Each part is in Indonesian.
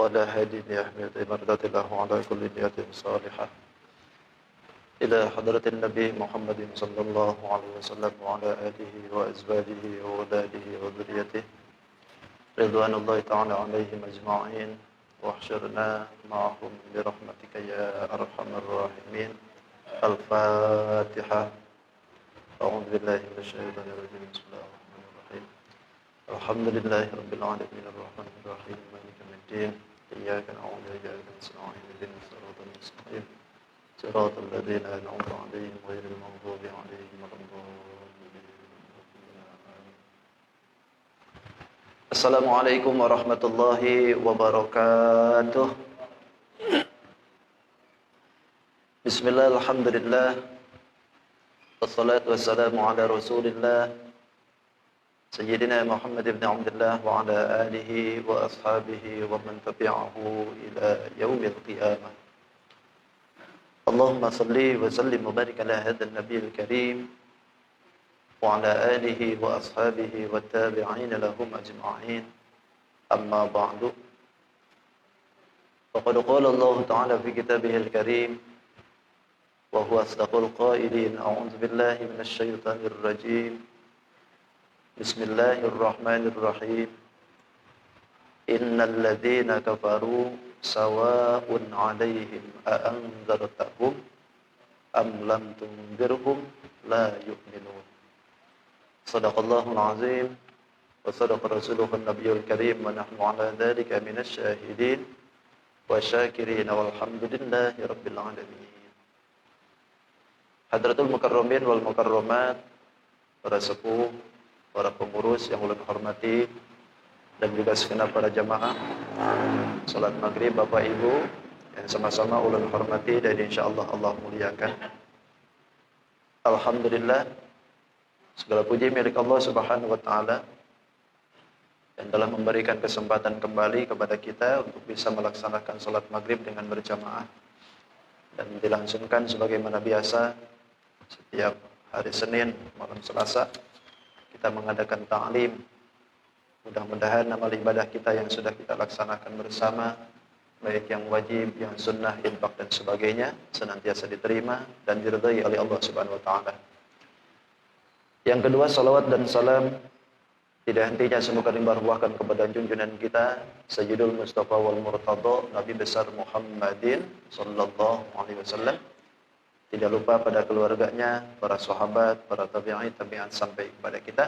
ولا هادي لأحمد مرضات الله على كل نية صالحة إلى حضرة النبي محمد صلى الله عليه وسلم وعلى آله وأزواجه وأولاده وذريته رضوان الله تعالى عليهم أجمعين واحشرنا معهم برحمتك يا أرحم الراحمين. الفاتحة. أعوذ بالله من الشيطان الرجيم. بسم الله الرحمن الرحيم. الحمد لله رب العالمين الرحمن الرحيم مالك يوم الدين إياك نعبد وإياك نستعين اهدنا الصراط المستقيم صراط الذين أنعمت عليهم غير المغضوب عليهم ولا الضالين. Assalamualaikum warahmatullahi wabarakatuh. Bismillah, alhamdulillah, wassalatu wassalamu ala rasulillah Sayyidina Muhammad ibn Abdullah wa ala alihi wa ashabihi wa man tabi'ahu ila yaumil qiyamah. Allahumma salli wa sallim wa barik ala hadzal nabiyil karim wa ala alihi wa ashabihi wa tabi'in lahum ajma'in. Amma ba'du. Faqad qala Allah Ta'ala fi kitabihil karim wa huwa asdaqul qailin. A'udzu billahi minasy syaithanir rajim. Bismillahirrahmanirrahim. Innal ladzina kafaru sawa'un 'alaihim a anzartahum am lam tunzirhum la yu'minun. Shadaqallahul azim wa shadaqa rasuluhun nabiyul karim wa nahnu 'ala dzalika minasy syahidin wa syakirin walhamdulillahi rabbil alamin. Hadratul mukarramin wal mukarramat, para sepuh, para pengurus yang ulun hormati, dan juga segenap para jamaah salat maghrib, Bapak Ibu yang sama-sama ulun hormati dan insyaallah Allah muliakan. Alhamdulillah, segala puji milik Allah Subhanahu wa taala yang telah memberikan kesempatan kembali kepada kita untuk bisa melaksanakan salat maghrib dengan berjamaah dan dilangsungkan sebagaimana biasa setiap hari Senin malam Selasa kita mengadakan ta'lim. Mudah-mudahan amal ibadah kita yang sudah kita laksanakan bersama, baik yang wajib, yang sunnah, infak dan sebagainya, senantiasa diterima dan diridhai oleh Allah Subhanahu wa taala. Yang kedua, salawat dan salam tidak hentinya semoga limpah-ruahkan kepada junjungan kita Sayyidul Mustafa wal Murtada, Nabi besar Muhammadin sallallahu alaihi wasallam. Tidak lupa pada keluarganya, para sahabat, para tabi'in, tabi'at sampai kepada kita.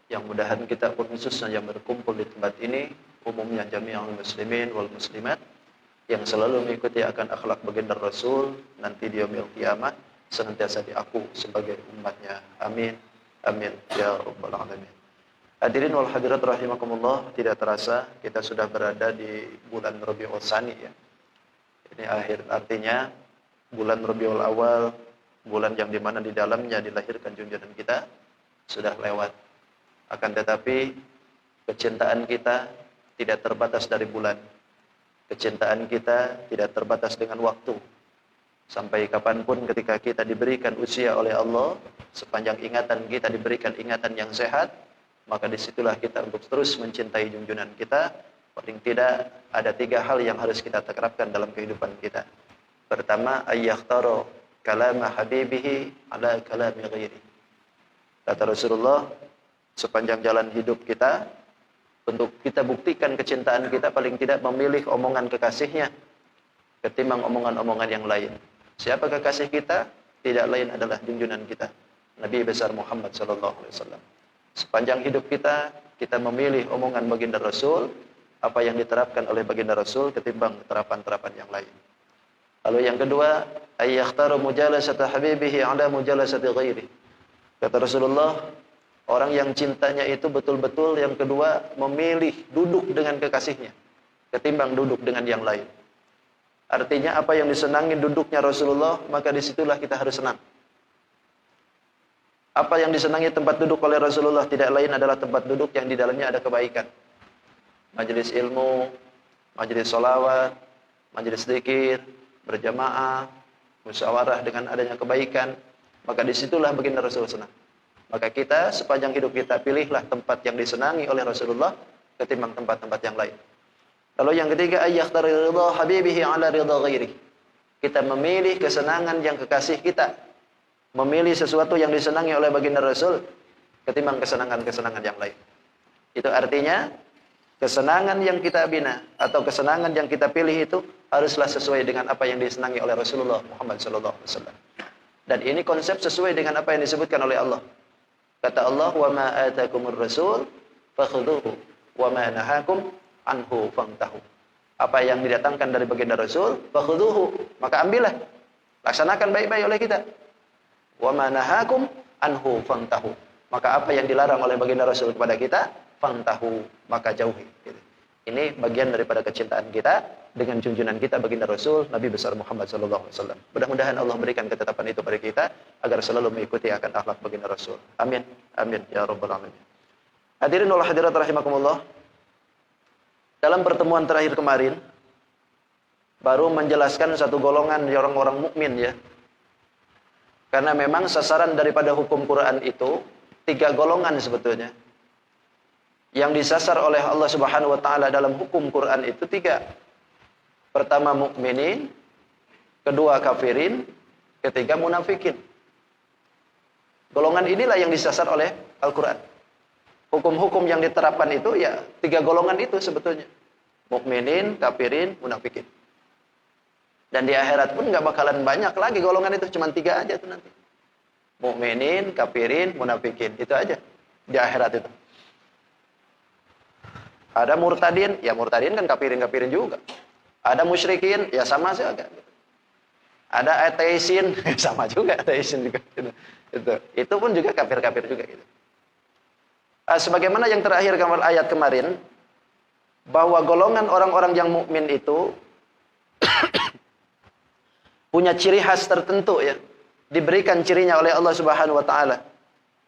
Yang mudahan kita pun khususnya yang berkumpul di tempat ini, umumnya jami'ul muslimin wal muslimat, yang selalu mengikuti akan akhlak baginda Rasul, nanti di yaumil qiyamah senantiasa diaku sebagai umatnya. Amin. Amin. Ya Rabbal Alamin. Hadirin wal hadirat rahimakumullah, tidak terasa kita sudah berada di bulan Rabiul Tsani ya. Ini akhir, artinya bulan Rabiul Awal, bulan yang dimana di dalamnya dilahirkan junjungan kita, sudah lewat. Akan tetapi kecintaan kita tidak terbatas dari bulan. Kecintaan kita tidak terbatas dengan waktu. Sampai kapanpun ketika kita diberikan usia oleh Allah, sepanjang ingatan kita diberikan ingatan yang sehat, maka disitulah kita untuk terus mencintai junjungan kita. Paling tidak ada 3 hal yang harus kita terapkan dalam kehidupan kita. Pertama, ayyakhtaro kalama habibihi ala kalami ghairi. Kata Rasulullah, sepanjang jalan hidup kita, untuk kita buktikan kecintaan kita, paling tidak memilih omongan kekasihnya ketimbang omongan-omongan yang lain. Siapa kekasih kita? Tidak lain adalah junjungan kita, Nabi besar Muhammad sallallahu alaihi wasallam. Sepanjang hidup kita, kita memilih omongan baginda Rasul, apa yang diterapkan oleh baginda Rasul ketimbang terapan-terapan yang lain. Lalu yang kedua, ayyakhtaro mujalasata habibihi ala mujalasati ghairi. Kata Rasulullah, orang yang cintanya itu betul-betul, yang kedua, memilih duduk dengan kekasihnya ketimbang duduk dengan yang lain. Artinya apa yang disenangi duduknya Rasulullah, maka disitulah kita harus senang. Apa yang disenangi tempat duduk oleh Rasulullah tidak lain adalah tempat duduk yang di dalamnya ada kebaikan. Majelis ilmu, majelis sholawat, majelis zikir, berjamaah, musyawarah dengan adanya kebaikan, maka disitulah baginda Rasul senang. Maka kita sepanjang hidup kita pilihlah tempat yang disenangi oleh Rasulullah ketimbang tempat-tempat yang lain. Lalu yang ketiga, ayyakhtar ridha habibihi ala ridha ghairi. Kita memilih kesenangan yang kekasih kita, memilih sesuatu yang disenangi oleh baginda Rasul ketimbang kesenangan-kesenangan yang lain. Itu artinya kesenangan yang kita bina atau kesenangan yang kita pilih itu haruslah sesuai dengan apa yang disenangi oleh Rasulullah Muhammad SAW. Dan ini konsep sesuai dengan apa yang disebutkan oleh Allah. Kata Allah, "Wa ma atakumur rasul fakhudhuhu wa ma nahakum anhu fantahu." Apa yang didatangkan dari baginda Rasul, fakhudhuhu, maka ambillah, laksanakan baik-baik oleh kita. Wa ma nahakum anhu fantahu, maka apa yang dilarang oleh baginda Rasul kepada kita, fantahu, maka jauhi. Ini bagian daripada kecintaan kita dengan junjungan kita baginda Rasul Nabi besar Muhammad SAW. Mudah-mudahan Allah berikan ketetapan itu pada kita agar selalu mengikuti akan akhlak baginda Rasul. Amin, amin ya rabbal alamin. Hadirin wal hadirat rahimakumullah. Dalam pertemuan terakhir kemarin baru menjelaskan satu golongan orang-orang mukmin ya. Karena memang sasaran daripada hukum Quran itu 3 golongan sebetulnya. Yang disasar oleh Allah Subhanahu wa taala dalam hukum Quran itu 3. Pertama mukminin, kedua kafirin, ketiga munafikin. Golongan inilah yang disasar oleh Al-Quran. Hukum-hukum yang diterapkan itu ya 3 golongan itu sebetulnya. Mukminin, kafirin, munafikin. Dan di akhirat pun nggak bakalan banyak lagi golongan itu, cuma 3 aja tuh nanti. Mukminin, kafirin, munafikin, itu aja di akhirat itu. Ada murtadin, ya murtadin kan kafirin juga. Ada musyrikin, ya sama saja. Ada ateisin, sama juga ateisin juga. Itu pun juga kafir-kafir juga gitu. Sebagaimana yang terakhir ayat kemarin, bahwa golongan orang-orang yang mukmin itu punya ciri khas tertentu ya, diberikan cirinya oleh Allah Subhanahu wa taala.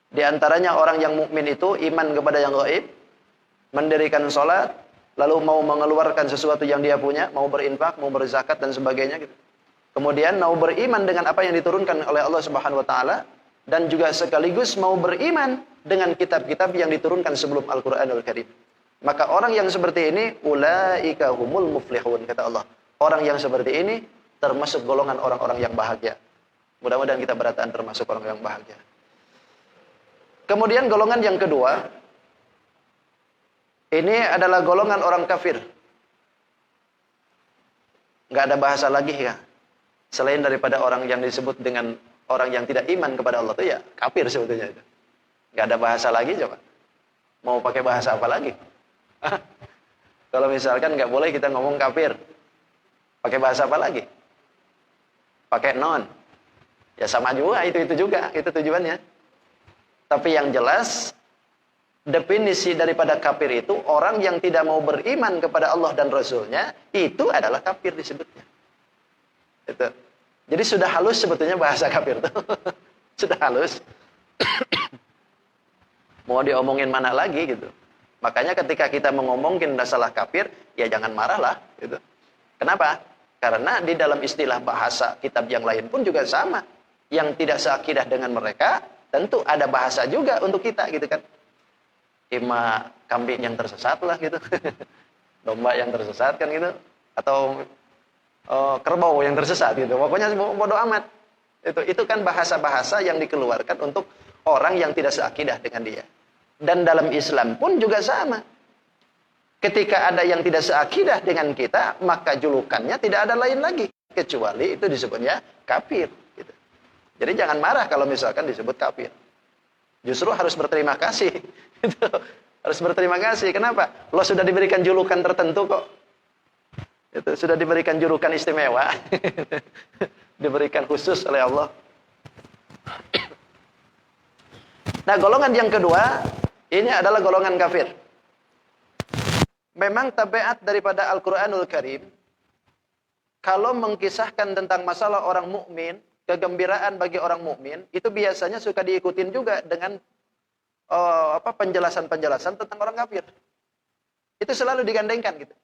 Di antaranya orang yang mukmin itu iman kepada yang gaib, mendirikan salat, lalu mau mengeluarkan sesuatu yang dia punya, mau berinfak, mau berzakat dan sebagainya gitu. Kemudian mau beriman dengan apa yang diturunkan oleh Allah Subhanahu wa taala dan juga sekaligus mau beriman dengan kitab-kitab yang diturunkan sebelum Al-Qur'anul Karim. Maka orang yang seperti ini ulaika humul muflihun, kata Allah. Orang yang seperti ini termasuk golongan orang-orang yang bahagia. Mudah-mudahan kita beratan termasuk orang yang bahagia. Kemudian golongan yang kedua, ini adalah golongan orang kafir. Nggak ada bahasa lagi ya. Selain daripada orang yang disebut dengan orang yang tidak iman kepada Allah itu ya kafir sebetulnya itu. Nggak ada bahasa lagi coba. Mau pakai bahasa apa lagi? Kalau misalkan nggak boleh kita ngomong kafir, pakai bahasa apa lagi? Pakai non. Ya sama juga, itu juga, itu tujuannya. Tapi yang jelas, definisi daripada kafir itu orang yang tidak mau beriman kepada Allah dan Rasulnya, itu adalah kafir disebutnya. Itu. Jadi sudah halus sebetulnya bahasa kafir itu. Sudah halus. Mau diomongin mana lagi gitu. Makanya ketika kita mengomongin masalah kafir, ya jangan marah lah gitu. Kenapa? Karena di dalam istilah bahasa kitab yang lain pun juga sama. Yang tidak seakidah dengan mereka, tentu ada bahasa juga untuk kita gitu kan. Ima kambing yang tersesat lah gitu. Domba yang tersesat kan gitu. Atau kerbau yang tersesat gitu. Pokoknya bodoh amat. Itu kan bahasa-bahasa yang dikeluarkan untuk orang yang tidak seakidah dengan dia. Dan dalam Islam pun juga sama. Ketika ada yang tidak seakidah dengan kita, maka julukannya tidak ada lain lagi. Kecuali itu disebutnya kafir. Gitu. Jadi jangan marah kalau misalkan disebut kafir. Justru harus berterima kasih. Harus berterima kasih. Kenapa? Lo sudah diberikan julukan tertentu kok. Itu sudah diberikan julukan istimewa. Diberikan khusus oleh Allah. Nah, golongan yang kedua, ini adalah golongan kafir. Memang tabiat daripada Al-Quranul Karim, kalau mengkisahkan tentang masalah orang mukmin, kegembiraan bagi orang mukmin, itu biasanya suka diikutin juga dengan penjelasan-penjelasan tentang orang kafir. Itu selalu digandengkan gitu.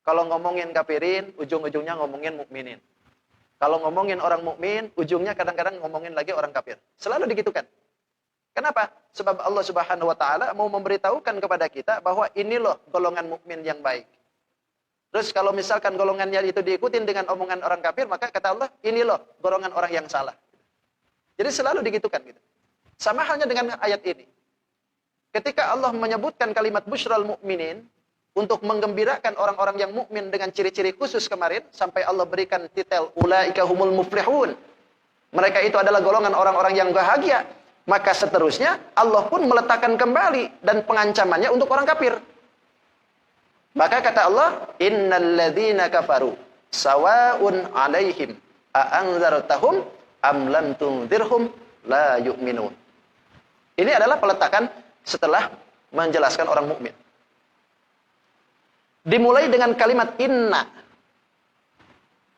Kalau ngomongin kafirin, ujung-ujungnya ngomongin mukminin. Kalau ngomongin orang mukmin, ujungnya kadang-kadang ngomongin lagi orang kafir. Selalu digitukan. Kenapa? Sebab Allah Subhanahu wa taala mau memberitahukan kepada kita bahwa ini loh golongan mukmin yang baik. Terus kalau misalkan golongannya itu diikutin dengan omongan orang kafir, maka kata Allah, ini loh golongan orang yang salah. Jadi selalu digitukan gitu. Sama halnya dengan ayat ini. Ketika Allah menyebutkan kalimat busyral mu'minin untuk menggembirakan orang-orang yang mukmin dengan ciri-ciri khusus kemarin, sampai Allah berikan titel ulaika humul muflihun. Mereka itu adalah golongan orang-orang yang bahagia. Maka seterusnya Allah pun meletakkan kembali dan pengancamannya untuk orang kafir. Maka kata Allah, innal ladzina kafaru sawa'un 'alaihim a anzartahum am lam tunzirhum la yu'minun. Ini adalah peletakan setelah menjelaskan orang mukmin. Dimulai dengan kalimat inna.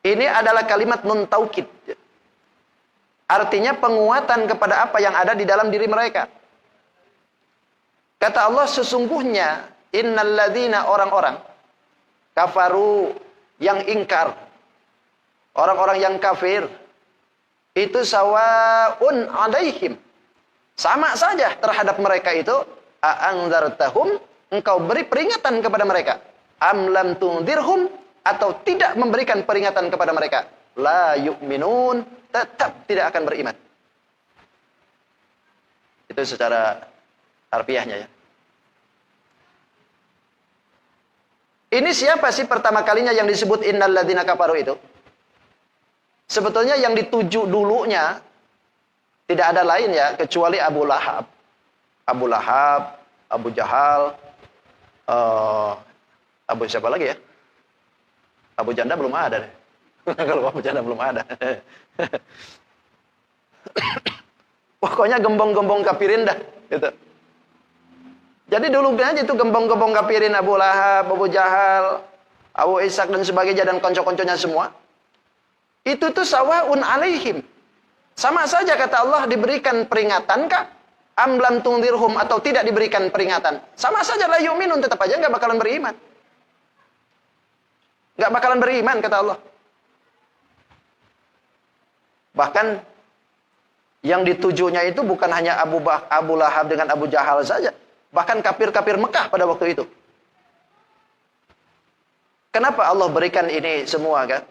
Ini adalah kalimat nun taukid. Artinya penguatan kepada apa yang ada di dalam diri mereka. Kata Allah, sesungguhnya innal ladzina orang-orang kafaru yang ingkar, orang-orang yang kafir, itu sawaun alaihim, sama saja terhadap mereka itu, a'anzartahum, engkau beri peringatan kepada mereka, am lam tunzirhum, atau tidak memberikan peringatan kepada mereka, la yu'minun, tetap tidak akan beriman. Itu secara harfiahnya ya. Ini siapa sih pertama kalinya yang disebut innal ladzina kafaru itu? Sebetulnya yang dituju dulunya tidak ada lain ya kecuali Abu Lahab. Abu Lahab, Abu Jahal, Abu siapa lagi ya? Abu Janda belum ada deh. Kalau Abu Janda belum ada. Pokoknya gembong-gembong kafirin dah gitu. Jadi dulu aja itu gembong-gembong kafirin, Abu Lahab, Abu Jahal, Abu Ishaq dan sebagainya dan konco-konconya semua. Itu tuh sawaun alaihim. Sama saja kata Allah, diberikan peringatan kah? Am lam tunzirhum, atau tidak diberikan peringatan. Sama saja la yu'minun, tetap aja enggak bakalan beriman. Enggak bakalan beriman kata Allah. Bahkan yang ditujunya itu bukan hanya Abu Lahab dengan Abu Jahal saja. Bahkan kafir-kafir Mekah pada waktu itu. Kenapa Allah berikan ini semua kan?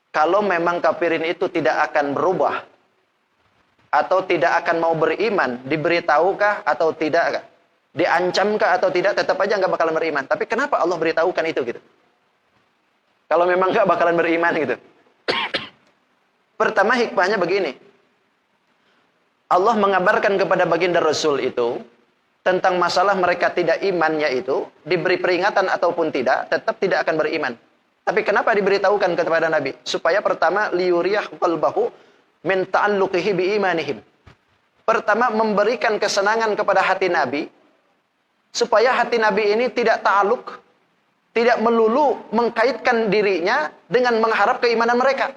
Kalau memang kafirin itu tidak akan berubah, atau tidak akan mau beriman, diberitahukah atau tidak? Diancamkah atau tidak, tetap aja nggak bakalan beriman. Tapi kenapa Allah beritahukan itu gitu? Kalau memang nggak bakalan beriman gitu. Pertama hikmahnya begini. Allah mengabarkan kepada baginda Rasul itu tentang masalah mereka tidak imannya itu, diberi peringatan ataupun tidak, tetap tidak akan beriman. Tapi kenapa diberitahukan kepada Nabi? Supaya pertama, liyuriyah qalbahu min ta'alluqihi biimanihim. Pertama, memberikan kesenangan kepada hati Nabi, supaya hati Nabi ini tidak ta'alluq, tidak melulu mengkaitkan dirinya dengan mengharap keimanan mereka.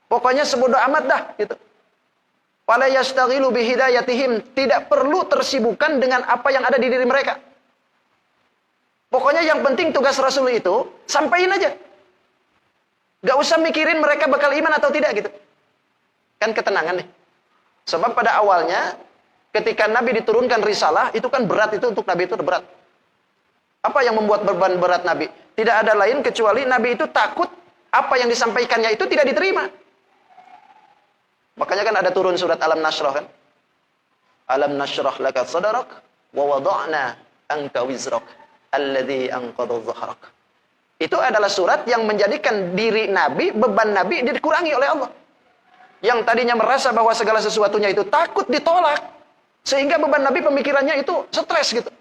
Pokoknya sebodoh amat dah, gitu. Fala yastaghilu bihidayatihim, tidak perlu tersibukkan dengan apa yang ada di diri mereka. Pokoknya yang penting tugas Rasul itu sampaiin aja. Gak usah mikirin mereka bakal iman atau tidak gitu. Kan ketenangan nih. Sebab pada awalnya ketika Nabi diturunkan risalah, itu kan berat, itu untuk Nabi itu berat. Apa yang membuat beban berat Nabi? Tidak ada lain kecuali Nabi itu takut apa yang disampaikannya itu tidak diterima. Makanya kan ada turun surat Alam Nashrah kan? Alam nashrah laka sadrak wa wada'na anka wizrak alladhi anqadha dhahrak. Itu adalah surat yang menjadikan diri Nabi, beban Nabi dikurangi oleh Allah. Yang tadinya merasa bahwa segala sesuatunya itu takut ditolak, sehingga beban Nabi pemikirannya itu stres gitu.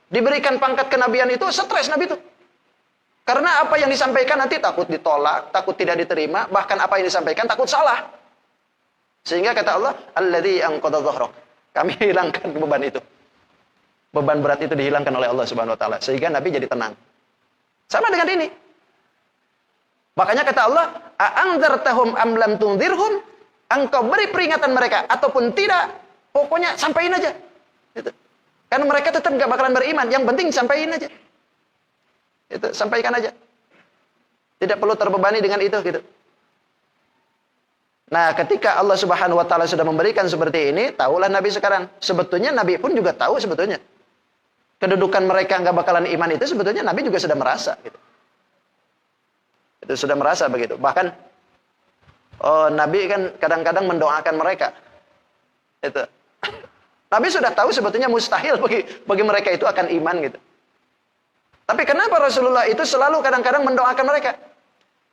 Diberikan pangkat kenabian itu stres Nabi itu. Karena apa yang disampaikan nanti takut ditolak, takut tidak diterima, bahkan apa yang disampaikan takut salah. Sehingga kata Allah, alladzi anqadha dhahrak. Kami hilangkan beban itu. Beban berat itu dihilangkan oleh Allah Subhanahu wa taala, sehingga Nabi jadi tenang. Sama dengan ini. Makanya kata Allah, a'anzartahum am lam tunzirhum, engkau beri peringatan mereka ataupun tidak, pokoknya sampaiin aja. Gitu. Karena mereka tetap enggak bakalan beriman, yang penting sampaiin aja. Itu sampaikan aja. Tidak perlu terbebani dengan itu gitu. Nah, ketika Allah Subhanahu wa taala sudah memberikan seperti ini, tahulah Nabi sekarang. Sebetulnya Nabi pun juga tahu sebetulnya. kedudukan mereka nggak bakalan iman itu sebetulnya Nabi juga sudah merasa gitu. Itu sudah merasa begitu. Bahkan Nabi kan kadang-kadang mendoakan mereka. Itu. Nabi sudah tahu sebetulnya mustahil bagi mereka itu akan iman gitu. Tapi kenapa Rasulullah itu selalu kadang-kadang mendoakan mereka?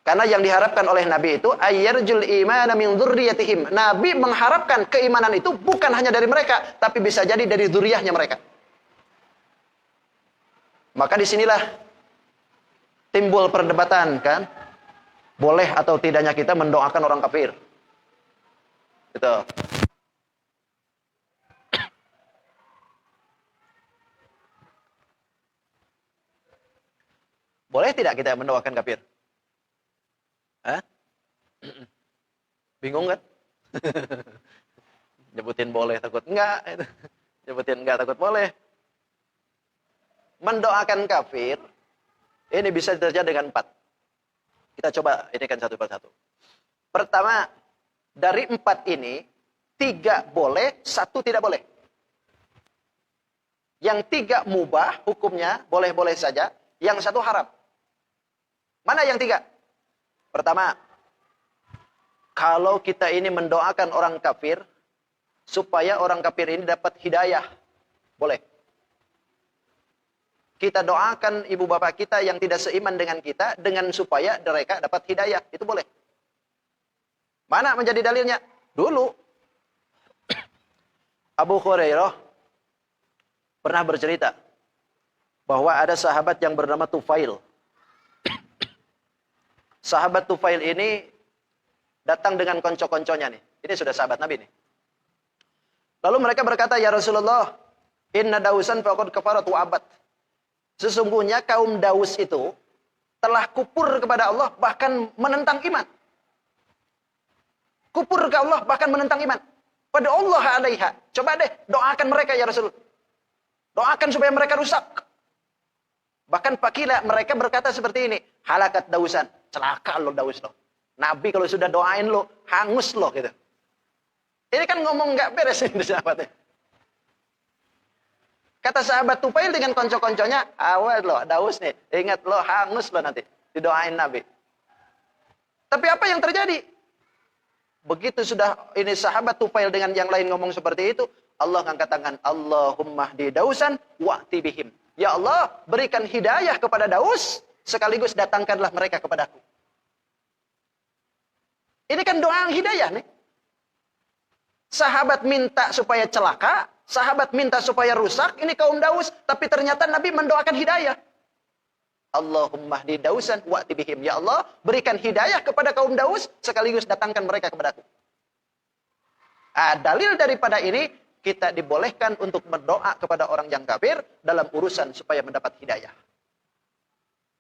Karena yang diharapkan oleh Nabi itu ayyarjul imana min dzurriyyatihim. Nabi mengharapkan keimanan itu bukan hanya dari mereka, tapi bisa jadi dari dzurriyyahnya mereka. Maka disinilah timbul perdebatan kan, boleh atau tidaknya kita mendoakan orang kafir. Gitu. Boleh tidak kita mendoakan kafir? Hah? Bingung kan? Nyebutin boleh, takut enggak. Nyebutin enggak, takut boleh. Mendoakan kafir, ini bisa terjadi dengan 4. Kita coba ini kan satu persatu. Pertama, dari 4 ini, 3 boleh, 1 tidak boleh. Yang 3 mubah, hukumnya boleh-boleh saja. Yang 1 haram. Mana yang 3? Pertama, kalau kita ini mendoakan orang kafir, supaya orang kafir ini dapat hidayah. Boleh. Kita doakan ibu bapak kita yang tidak seiman dengan kita, dengan supaya mereka dapat hidayah. Itu boleh. Mana menjadi dalilnya? Dulu, Abu Hurairah pernah bercerita, bahwa ada sahabat yang bernama Tufail. Sahabat Tufail ini datang dengan konco-konconya nih. Ini sudah sahabat Nabi nih. Lalu mereka berkata, "Ya Rasulullah, inna Dausan faqad kafarat wa abad." Sesungguhnya kaum Daus itu telah kupur kepada Allah bahkan menentang iman. Kupur ke Allah bahkan menentang iman. Pada Allah alaiha. Coba deh doakan mereka ya Rasul. Doakan supaya mereka rusak. Bahkan pakila mereka berkata seperti ini, halakat Dausan, celaka lo Daus lo. Nabi kalau sudah doain lo, hangus lo gitu. Ini kan ngomong nggak beres ini sahabatnya. Kata sahabat Tufail dengan konco-konconya, awas lo Daus nih, ingat lo hangus lo nanti didoain Nabi. Tapi apa yang terjadi? Begitu sudah ini sahabat Tufail dengan yang lain ngomong seperti itu, Allah angkat tangan, Allahumma hdi Dausan wa'ti bihim. Ya Allah, berikan hidayah kepada Daus, sekaligus datangkanlah mereka kepadaku. Ini kan doa hidayah nih. Sahabat minta supaya celaka, sahabat minta supaya rusak, ini kaum Daus, tapi ternyata Nabi mendoakan hidayah. Allahumma hdi Dausan wa'ti bihim. Ya Allah, berikan hidayah kepada kaum Daus, sekaligus datangkan mereka kepadaku. Dalil daripada ini, kita dibolehkan untuk berdoa kepada orang yang kafir dalam urusan supaya mendapat hidayah.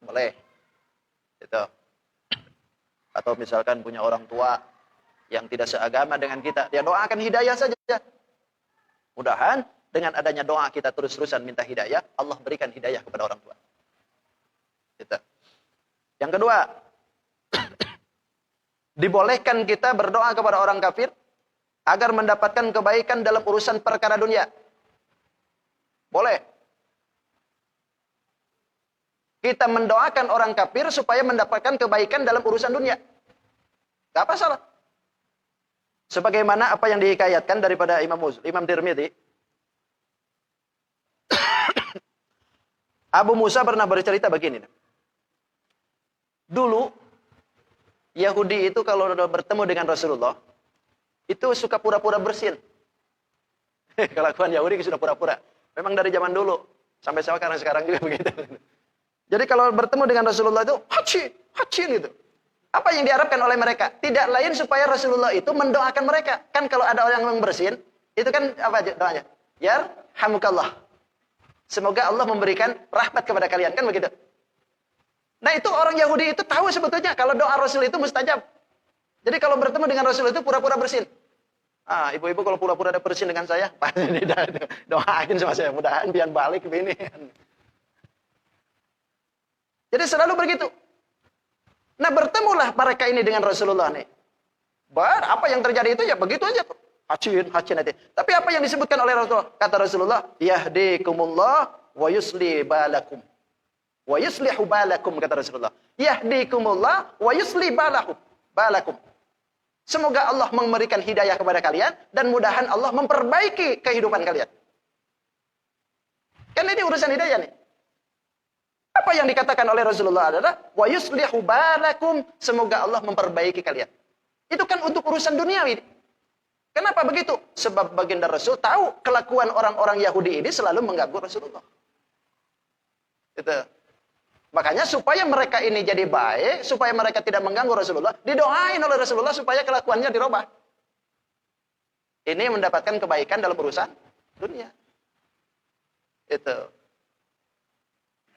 Boleh. Itu. Atau misalkan punya orang tua yang tidak seagama dengan kita, dia doakan hidayah saja. Mudahan dengan adanya doa kita terus-terusan minta hidayah, Allah berikan hidayah kepada orang tua. Itu. Yang kedua, dibolehkan kita berdoa kepada orang kafir agar mendapatkan kebaikan dalam urusan perkara dunia. Boleh. Kita mendoakan orang kafir supaya mendapatkan kebaikan dalam urusan dunia. Gak apa salah. Sebagaimana apa yang dihikayatkan daripada Imam Tirmidzi. Abu Musa pernah bercerita begini. Dulu, Yahudi itu kalau bertemu dengan Rasulullah, itu suka pura-pura bersin. Kelakuan Yahudi sudah pura-pura. Memang dari zaman dulu. Sampai sekarang juga begitu. Jadi kalau bertemu dengan Rasulullah itu, hachi gitu. Apa yang diharapkan oleh mereka? Tidak lain supaya Rasulullah itu mendoakan mereka. Kan kalau ada orang yang bersin, itu kan apa doanya? Yarhamukallah. Semoga Allah memberikan rahmat kepada kalian. Kan begitu. Nah itu orang Yahudi itu tahu sebetulnya kalau doa Rasul itu mustajab. Jadi kalau bertemu dengan Rasul itu pura-pura bersin. Ibu-ibu kalau pura-pura ada bersin dengan saya, pasti doain sama saya. Mudahan biar balik ke sini. Jadi selalu begitu. Nah bertemulah mereka ini dengan Rasulullah nih. Apa yang terjadi itu ya begitu aja tuh. Hacin nanti. Tapi apa yang disebutkan oleh Rasulullah? Kata Rasulullah, yahdikumullah wa yusli balakum. Wa yuslihu balakum, kata Rasulullah. Yahdikumullah wa yusli balakum. Semoga Allah memberikan hidayah kepada kalian dan mudahan Allah memperbaiki kehidupan kalian. Kan ini urusan hidayah nih. Apa yang dikatakan oleh Rasulullah adalah wa yuslihu balakum, semoga Allah memperbaiki kalian. Itu kan untuk urusan duniawi. Kenapa begitu? Sebab baginda Rasul tahu kelakuan orang-orang Yahudi ini selalu mengganggu Rasulullah. Itu. Makanya supaya mereka ini jadi baik, supaya mereka tidak mengganggu Rasulullah, didoain oleh Rasulullah supaya kelakuannya dirubah. Ini mendapatkan kebaikan dalam urusan dunia. Itu.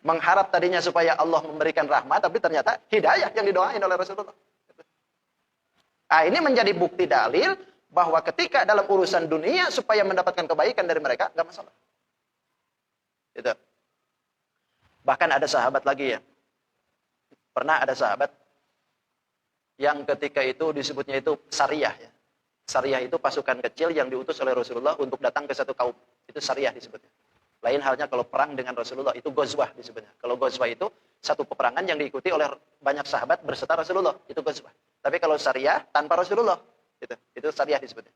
Mengharap tadinya supaya Allah memberikan rahmat, tapi ternyata hidayah yang didoain oleh Rasulullah. Nah, ini menjadi bukti dalil bahwa ketika dalam urusan dunia supaya mendapatkan kebaikan dari mereka, nggak masalah. Itu. Bahkan ada sahabat lagi ya. Pernah ada sahabat yang ketika itu disebutnya itu Sariyah ya. Sariyah itu pasukan kecil yang diutus oleh Rasulullah untuk datang ke satu kaum. Itu Sariyah disebutnya. Lain halnya kalau perang dengan Rasulullah, itu Ghazwah disebutnya. Kalau Ghazwah itu satu peperangan yang diikuti oleh banyak sahabat berserta Rasulullah, itu Ghazwah. Tapi kalau Sariyah tanpa Rasulullah, itu Sariyah disebutnya.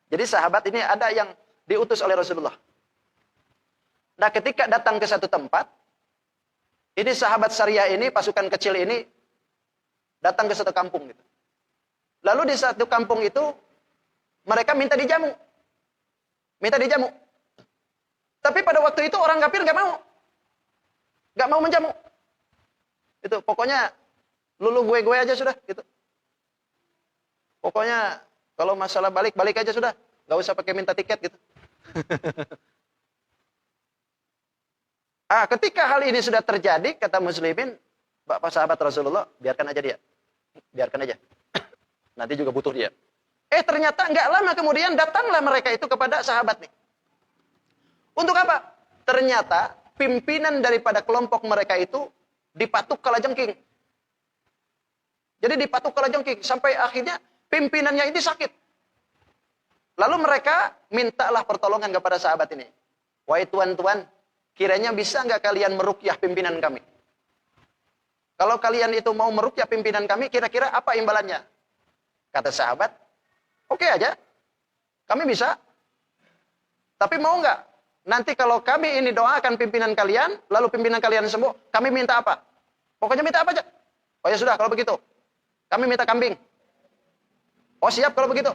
Jadi sahabat ini ada yang diutus oleh Rasulullah. Nah, ketika datang ke satu tempat, ini sahabat Sariyah ini, pasukan kecil ini datang ke satu kampung gitu. Lalu di satu kampung itu mereka minta dijamu. Minta dijamu. Tapi pada waktu itu orang kafir nggak mau. Nggak mau menjamu. Itu pokoknya lulu gue aja sudah gitu. Pokoknya kalau masalah balik aja sudah. Nggak usah pakai minta tiket gitu. Ketika hal ini sudah terjadi, kata muslimin, Bapak sahabat Rasulullah, biarkan aja dia. Biarkan aja. Nanti juga butuh dia. Ternyata nggak lama kemudian datanglah mereka itu kepada sahabat nih. Untuk apa? Ternyata pimpinan daripada kelompok mereka itu dipatuk kalajengking. Jadi dipatuk kalajengking sampai akhirnya pimpinannya ini sakit. Lalu mereka mintalah pertolongan kepada sahabat ini. Wahai tuan-tuan, kiranya bisa nggak kalian meruqyah pimpinan kami? Kalau kalian itu mau meruqyah pimpinan kami, kira-kira apa imbalannya? Kata sahabat, oke aja, kami bisa. Tapi mau nggak? Nanti kalau kami ini doakan pimpinan kalian, lalu pimpinan kalian sembuh, kami minta apa? Pokoknya minta apa aja. Oh ya sudah, kalau begitu. Kami minta kambing. Oh siap kalau begitu.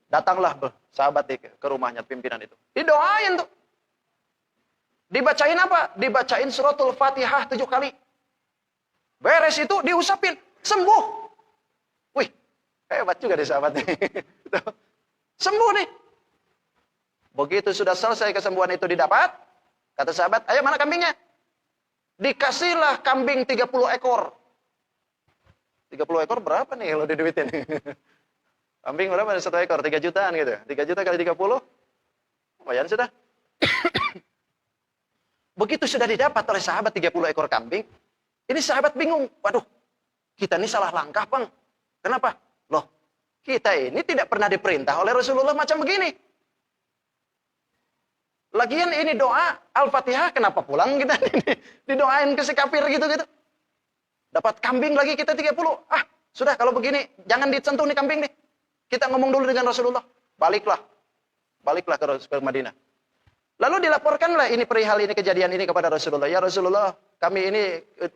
Datanglah sahabat ke rumahnya pimpinan itu. Didoain tuh. Dibacain apa? Dibacain suratul Fatihah 7 kali. Beres itu diusapin, sembuh. Wih, hebat juga deh sahabat nih. Sembuh nih. Begitu sudah selesai kesembuhan itu didapat, kata sahabat, ayo mana kambingnya? Dikasihlah kambing 30 ekor. 30 ekor berapa nih kalau diduitin? Kambing berapa? 1 ekor, 3 jutaan gitu. 3 juta kali 30, lumayan sudah. Begitu sudah didapat oleh sahabat 30 ekor kambing, ini sahabat bingung. Waduh, kita ini salah langkah, Bang. Kenapa? Loh, kita ini tidak pernah diperintah oleh Rasulullah macam begini. Lagian ini doa Al-Fatihah, kenapa pulang kita didoain ke si kafir gitu-gitu. Dapat kambing lagi kita 30. Sudah kalau begini, jangan disentuh nih kambing nih. Kita ngomong dulu dengan Rasulullah. Baliklah ke Madinah. Lalu dilaporkanlah ini perihal ini kejadian ini kepada Rasulullah. Ya Rasulullah, kami ini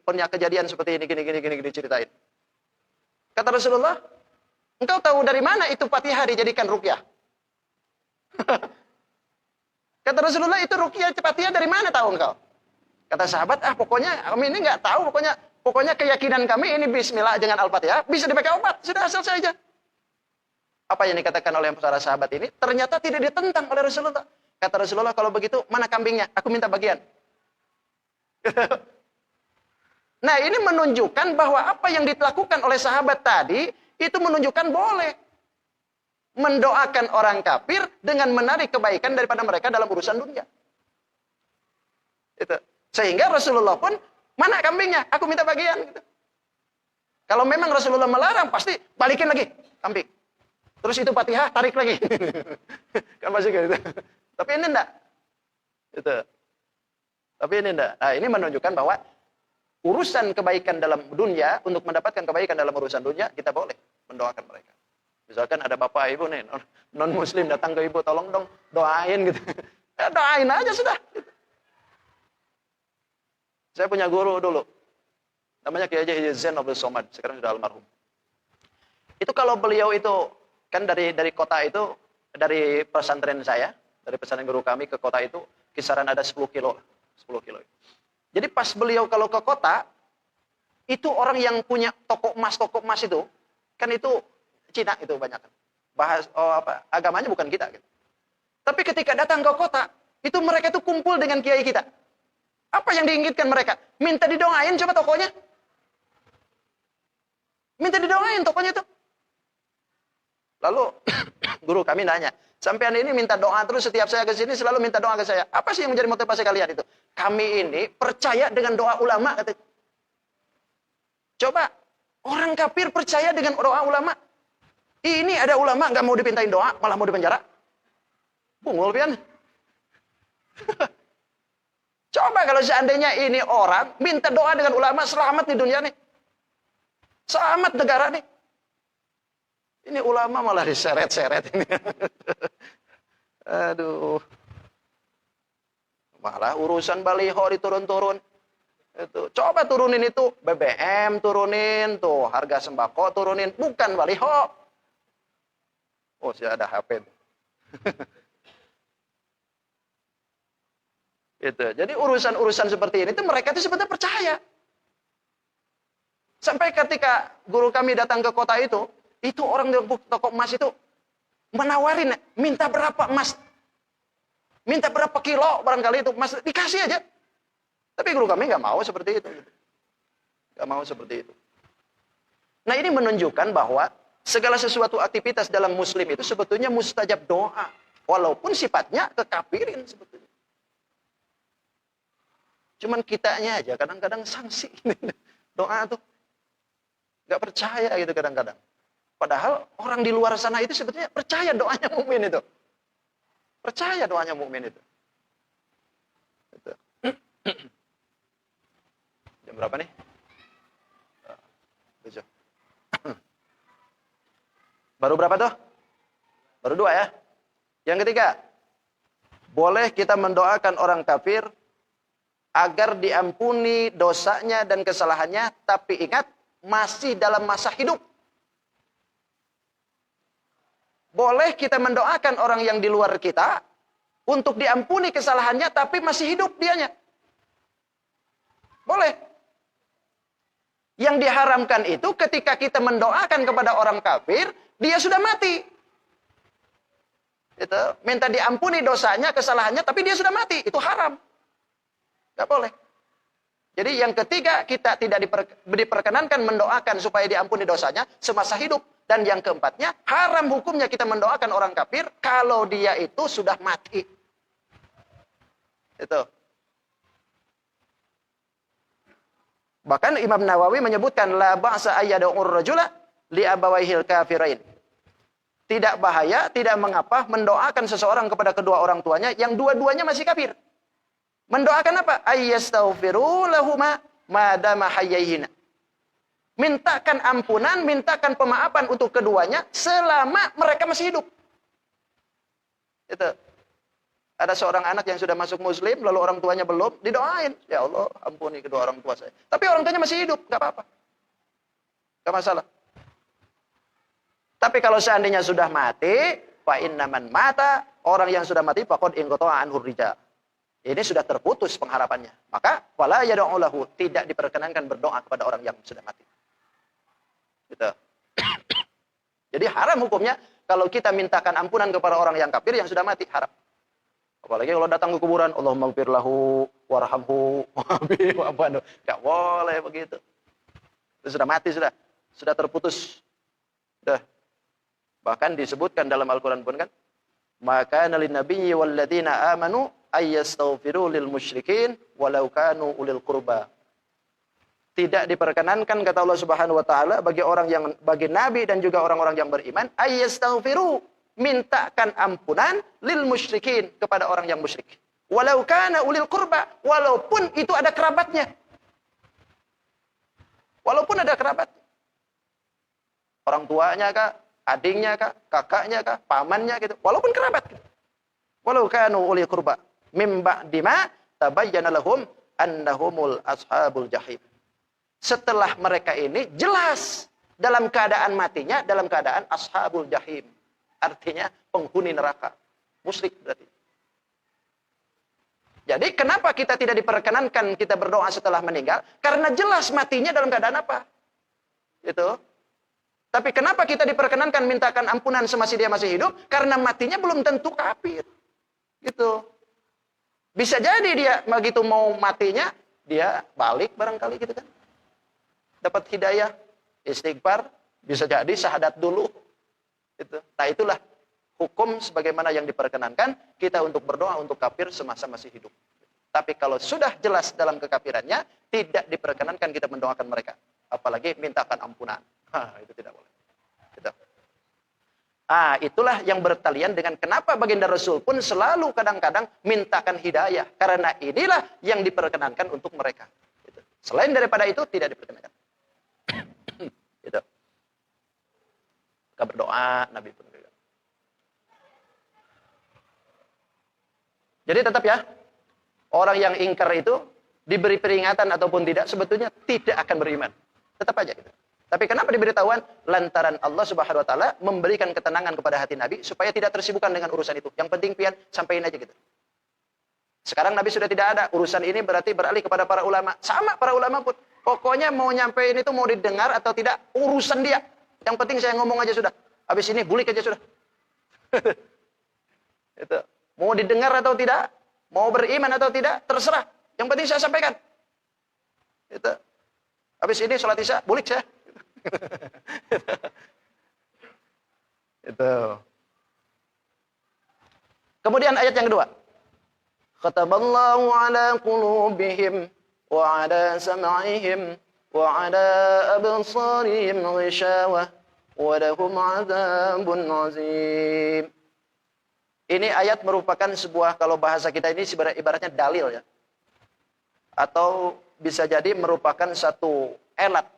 punya kejadian seperti ini, gini diceritain. Kata Rasulullah, engkau tahu dari mana itu Fatihah dijadikan ruqyah? Kata Rasulullah, itu ruqyah Fatihah dari mana tahu engkau? Kata sahabat, pokoknya kami ini nggak tahu, pokoknya keyakinan kami ini bismillah dengan Al-Fatihah bisa dipakai obat, sudah asal saja. Apa yang dikatakan oleh para sahabat ini ternyata tidak ditentang oleh Rasulullah. Kata Rasulullah, kalau begitu mana kambingnya? Aku minta bagian. Nah, ini menunjukkan bahwa apa yang dilakukan oleh sahabat tadi itu menunjukkan boleh mendoakan orang kafir dengan menarik kebaikan daripada mereka dalam urusan dunia. Itu. Sehingga Rasulullah pun, mana kambingnya? Aku minta bagian. Gitu. Kalau memang Rasulullah melarang, pasti balikin lagi kambing. Terus itu Fatihah, tarik lagi. Kan pasti gitu. Tapi ini enggak. Itu. Tapi ini enggak. Nah, ini menunjukkan bahwa urusan kebaikan dalam dunia, untuk mendapatkan kebaikan dalam urusan dunia, kita boleh mendoakan mereka. Misalkan ada bapak ibu nih, non-muslim datang ke ibu, tolong dong doain gitu. Ya, doain aja sudah. Gitu. Saya punya guru dulu, namanya Kiai Haji Zain Abdul Somad, sekarang sudah almarhum. Itu kalau beliau itu, kan dari kota itu, dari pesantren saya, dari pesantren guru kami ke kota itu, kisaran ada 10 kilo. 10 kilo. Jadi pas beliau kalau ke kota, itu orang yang punya toko emas itu, kan itu Cina itu banyak. Agamanya bukan kita. Gitu. Tapi ketika datang ke kota, itu mereka itu kumpul dengan kiai kita. Apa yang diinginkan mereka? Minta didoain coba tokonya. Minta didoain tokonya itu. Lalu guru kami nanya, sampean ini minta doa terus setiap saya ke sini selalu minta doa ke saya. Apa sih yang menjadi motivasi kalian itu? Kami ini percaya dengan doa ulama, kata. Coba, orang kafir percaya dengan doa ulama. Ini ada ulama nggak mau dipintain doa, malah mau dipenjara. Bungul pian. Coba kalau seandainya ini orang minta doa dengan ulama, selamat di dunia nih. Selamat negara nih. Ini ulama malah diseret-seret ini. Aduh. Malah urusan baliho diturun-turun. Itu. Coba turunin itu, BBM turunin, tuh harga sembako turunin, bukan baliho. Oh, sudah ada HP. Itu. Jadi urusan-urusan seperti ini itu mereka itu sebenarnya percaya. Sampai ketika guru kami datang ke kota itu orang di toko emas itu menawarin, minta berapa emas? Minta berapa kilo barangkali itu emas, dikasih aja. Tapi guru kami nggak mau seperti itu. Nggak mau seperti itu. Nah, ini menunjukkan bahwa segala sesuatu aktivitas dalam muslim itu sebetulnya mustajab doa. Walaupun sifatnya kekafirin sebetulnya. Cuman kitanya aja kadang-kadang sanksi. Doa tuh nggak percaya gitu kadang-kadang. Padahal orang di luar sana itu sebetulnya percaya doanya mukmin itu. Percaya doanya mukmin itu. Itu. Jam berapa nih? 7. Baru berapa tuh? Baru 2 ya. Yang ketiga, boleh kita mendoakan orang kafir agar diampuni dosanya dan kesalahannya, tapi ingat masih dalam masa hidup. Boleh kita mendoakan orang yang di luar kita untuk diampuni kesalahannya tapi masih hidup dianya. Boleh. Yang diharamkan itu ketika kita mendoakan kepada orang kafir, dia sudah mati. Itu minta diampuni dosanya, kesalahannya tapi dia sudah mati, itu haram. Enggak boleh. Jadi yang ketiga, kita tidak diperkenankan mendoakan supaya diampuni dosanya semasa hidup. Dan yang keempatnya, haram hukumnya kita mendoakan orang kafir kalau dia itu sudah mati. Itu. Bahkan Imam Nawawi menyebutkan la ba'sa ayyad'ur rajula li abawaihil kafirain. Tidak bahaya, tidak mengapa mendoakan seseorang kepada kedua orang tuanya yang dua-duanya masih kafir. Mendoakan apa? Ayyastaghfiru lahuma madama hayyina. Mintakan ampunan, mintakan pemaafan untuk keduanya selama mereka masih hidup. Itu. Ada seorang anak yang sudah masuk muslim, lalu orang tuanya belum, didoain. Ya Allah, ampuni kedua orang tua saya. Tapi orang tuanya masih hidup, nggak apa-apa. Nggak masalah. Tapi kalau seandainya sudah mati, fa inna man mata, orang yang sudah mati, faqad inqata'a anhu rijal. Ini sudah terputus pengharapannya. Maka, wala yad'u lahu, tidak diperkenankan berdoa kepada orang yang sudah mati. Gitu. Jadi haram hukumnya kalau kita mintakan ampunan kepada orang yang kafir yang sudah mati, haram. Apalagi kalau datang ke kuburan, Allahumma ighfir lahu warhamhu wa'afu. Enggak boleh begitu. Itu sudah mati sudah terputus. Sudah. Bahkan disebutkan dalam Al-Qur'an pun kan, maka nalin nabiyyi walladzina amanu ayyastaghfiru lil musyrikin walau kanu ulil qurba. Tidak diperkenankan kata Allah Subhanahu wa taala bagi nabi dan juga orang-orang yang beriman ayyastaghfiru, mintakan ampunan lil musyrikin kepada orang yang musyrik. Walau kana ulil qurba, walaupun itu ada kerabatnya. Walaupun ada kerabat. Orang tuanya kah, adiknya kah, kakaknya kah, pamannya gitu. Walaupun kerabat. Gitu. Walau kanu ulil qurba mim ba'di ma tabayyana lahum annahumul ashabul jahim. Setelah mereka ini jelas dalam keadaan matinya, dalam keadaan ashabul jahim. Artinya penghuni neraka. Musyrik berarti. Jadi kenapa kita tidak diperkenankan kita berdoa setelah meninggal? Karena jelas matinya dalam keadaan apa? Gitu. Tapi kenapa kita diperkenankan mintakan ampunan semasa dia masih hidup? Karena matinya belum tentu kafir. Gitu. Bisa jadi dia begitu mau matinya, dia balik barangkali gitu kan. Dapat hidayah, istighfar, bisa jadi syahadat dulu. Gitu. Nah itulah hukum sebagaimana yang diperkenankan kita untuk berdoa untuk kafir semasa masih hidup. Tapi kalau sudah jelas dalam kekafirannya, tidak diperkenankan kita mendoakan mereka. Apalagi mintakan ampunan. Itu tidak boleh. Gitu. Itulah yang bertalian dengan kenapa baginda Rasul pun selalu kadang-kadang mintakan hidayah. Karena inilah yang diperkenankan untuk mereka. Gitu. Selain daripada itu, tidak diperkenankan. Gitu. Maka berdoa, Nabi pun. Jadi tetap ya, orang yang ingkar itu diberi peringatan ataupun tidak, sebetulnya tidak akan beriman. Tetap aja gitu. Tapi kenapa diberitahuan? Lantaran Allah Subhanahu wa taala memberikan ketenangan kepada hati Nabi supaya tidak tersibukkan dengan urusan itu. Yang penting pian sampaikan aja gitu. Sekarang Nabi sudah tidak ada, urusan ini berarti beralih kepada para ulama. Sama para ulama pun. Pokoknya mau nyampein itu mau didengar atau tidak, urusan dia. Yang penting saya ngomong aja sudah. Habis ini bulik aja sudah. Itu. Mau didengar atau tidak, mau beriman atau tidak, terserah. Yang penting saya sampaikan. Itu. Habis ini sholat isya, bulik saya. Itu. Kemudian ayat yang kedua. Khataballahu ala qulubihim wa ala sam'ihim wa ala absarihim ghishawah wa lahum 'adzabun 'azim. Ini ayat merupakan sebuah, kalau bahasa kita ini ibaratnya dalil ya. Atau bisa jadi merupakan satu elat.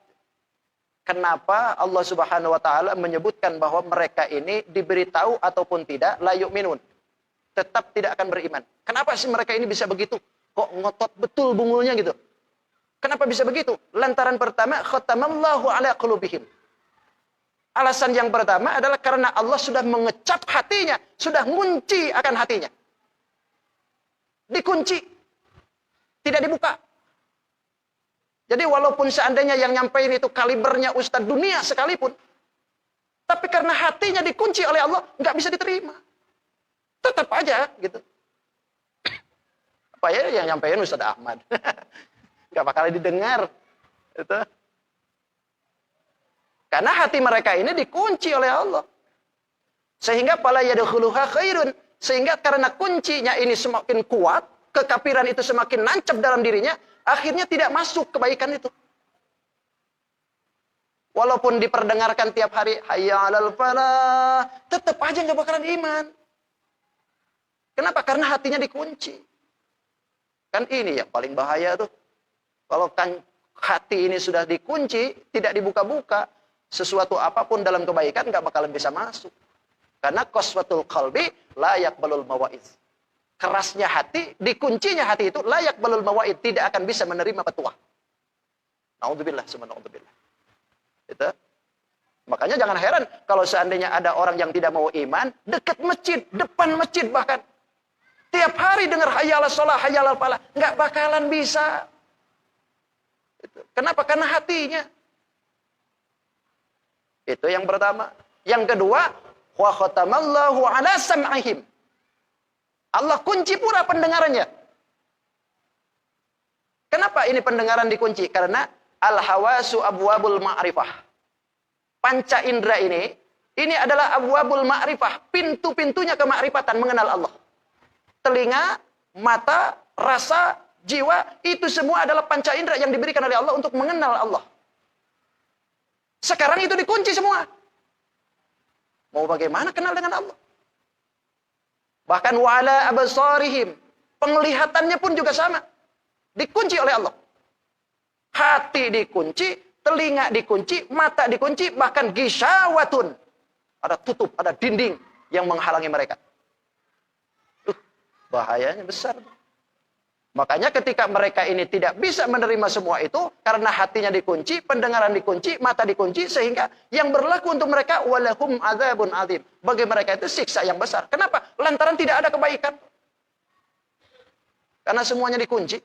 Kenapa Allah Subhanahu wa taala menyebutkan bahwa mereka ini diberitahu ataupun tidak la yu'minun. Tetap tidak akan beriman. Kenapa sih mereka ini bisa begitu? Kok ngotot betul bungulnya gitu? Kenapa bisa begitu? Lantaran pertama, khatamallahu ala qulubihim. Alasan yang pertama adalah karena Allah sudah mengecap hatinya, sudah ngunci akan hatinya. Dikunci. Tidak dibuka. Jadi walaupun seandainya yang nyampein itu kalibernya ustadz dunia sekalipun, tapi karena hatinya dikunci oleh Allah, nggak bisa diterima. Tetap aja gitu. Apa ya yang nyampein Ustadz Ahmad? Nggak bakal didengar. Itu. Karena hati mereka ini dikunci oleh Allah. Sehingga pala yadkhuluha khairun. Sehingga karena kuncinya ini semakin kuat, kekafiran itu semakin nancap dalam dirinya, akhirnya tidak masuk kebaikan itu. Walaupun diperdengarkan tiap hari, hayya 'alal falah, tetap aja nggak bakalan iman. Kenapa? Karena hatinya dikunci. Kan ini yang paling bahaya tuh. Kalau kan hati ini sudah dikunci, tidak dibuka-buka, sesuatu apapun dalam kebaikan nggak bakalan bisa masuk. Karena qaswatul qalbi la yaqbalul mawaiz. Kerasnya hati, dikuncinya hati itu la yaqbalul mawaiz, tidak akan bisa menerima petuah. Naudzubillah, subhanallah. Itu. Makanya jangan heran kalau seandainya ada orang yang tidak mau iman, dekat masjid, depan masjid bahkan. Tiap hari dengar hayalah sholah, hayalah falah, nggak bakalan bisa. Itu. Kenapa? Karena hatinya. Itu yang pertama. Yang kedua, wa khatamallahu ala sam'ihim. Allah kunci pula pendengarannya. Kenapa ini pendengaran dikunci? Karena al-hawasu abwabul ma'rifah. Panca indera ini adalah abwabul ma'rifah, pintu-pintunya kemakrifatan mengenal Allah. Telinga, mata, rasa, jiwa, itu semua adalah panca indera yang diberikan oleh Allah untuk mengenal Allah. Sekarang itu dikunci semua. Mau bagaimana kenal dengan Allah? Bahkan wa'ala abasarihim. Penglihatannya pun juga sama. Dikunci oleh Allah. Hati dikunci, telinga dikunci, mata dikunci, bahkan gisawatun. Ada tutup, ada dinding yang menghalangi mereka. Bahayanya besar. Makanya ketika mereka ini tidak bisa menerima semua itu, karena hatinya dikunci, pendengaran dikunci, mata dikunci, sehingga yang berlaku untuk mereka, walahum adzabun adzim. Bagi mereka itu siksa yang besar. Kenapa? Lantaran tidak ada kebaikan. Karena semuanya dikunci.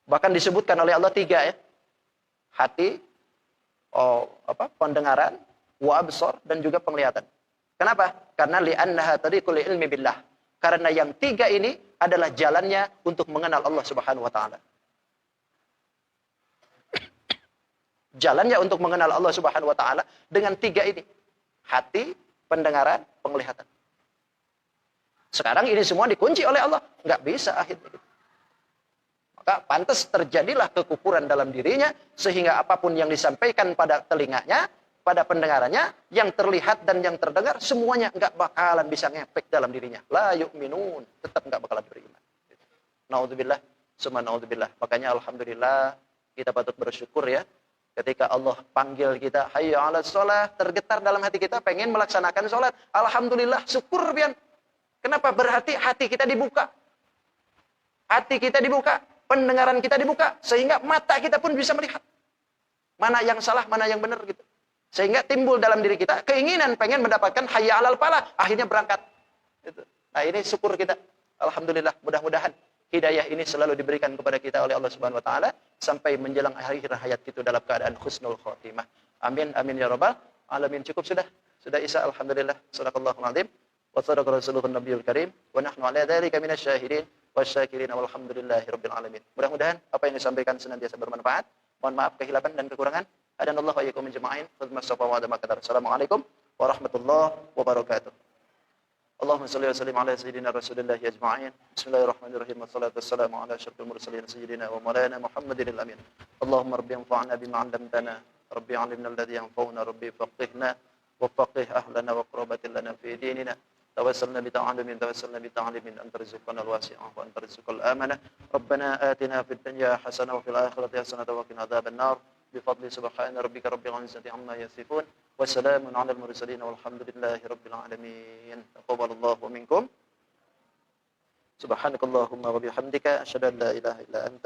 Bahkan disebutkan oleh Allah 3 ya. Hati, pendengaran, wa absar, dan juga penglihatan. Kenapa? Karena li'annaha tariqul ilmi billah. Karena yang 3 ini adalah jalannya untuk mengenal Allah Subhanahu wa taala. Jalannya untuk mengenal Allah Subhanahu wa taala dengan 3 ini. Hati, pendengaran, penglihatan. Sekarang ini semua dikunci oleh Allah, nggak bisa akhirnya. Maka pantas terjadilah kekufuran dalam dirinya, sehingga apapun yang disampaikan pada telinganya, pada pendengarannya, yang terlihat dan yang terdengar, semuanya nggak bakalan bisa ngepek dalam dirinya. La yu'minun, tetap nggak bakalan beriman. Naudzubillah, summa naudzubillah. Makanya alhamdulillah, kita patut bersyukur ya, ketika Allah panggil kita, hayya 'alas shalah, tergetar dalam hati kita, pengen melaksanakan sholat. Alhamdulillah, syukur pian. Kenapa? Berarti hati kita dibuka. Hati kita dibuka. Pendengaran kita dibuka, sehingga mata kita pun bisa melihat mana yang salah, mana yang benar gitu. Sehingga timbul dalam diri kita keinginan pengen mendapatkan hayya 'alal falah, akhirnya berangkat. Gitu. Nah, ini syukur kita. Alhamdulillah, mudah-mudahan hidayah ini selalu diberikan kepada kita oleh Allah Subhanahu wa taala sampai menjelang akhir hayat kita dalam keadaan husnul khotimah. Amin amin ya rabbal alamin. Cukup sudah. Sudah Isa, alhamdulillah. Shadaqallahul azim. Wa shadaqa rasuluhun nabiyul karim. Wa nahnu ala dzalika minasyahidin wasyakirin walhamdulillahirabbil alamin. Mudah-mudahan apa yang disampaikan senantiasa bermanfaat. Mohon maaf kehilapan dan kekurangan. Hadanallahu wa iyyakum jama'in. Fadhmas safa wa adama. Assalamualaikum warahmatullahi wabarakatuh. Allahumma salli wa sallim ala sayyidina Rasulillah ajma'in. Bismillahirrahmanirrahim. Wassalatu wassalamu ala asyrafil mursalin sayyidina wa maulana Muhammadin al-amin. Allahumma rabbi anfa'na bima 'allamtana. Rabbi 'allimna alladhi yanfa'una. Rabbi faqihna wa faqih ahlana wa qurbatil lana fi dinina. توسلنا بتعلم أن ترزقنا الواسعة وأن ترزق الآمنة ربنا آتنا في الدنيا حسنة وفي الآخرة حسنة وقنا عذاب النار بفضل سبحان ربك رب العزة عما يصفون وسلام على المرسلين والحمد لله رب العالمين تقبل الله منكم سبحانك اللهم وبحمدك أشهد أن لا إله إلا أنت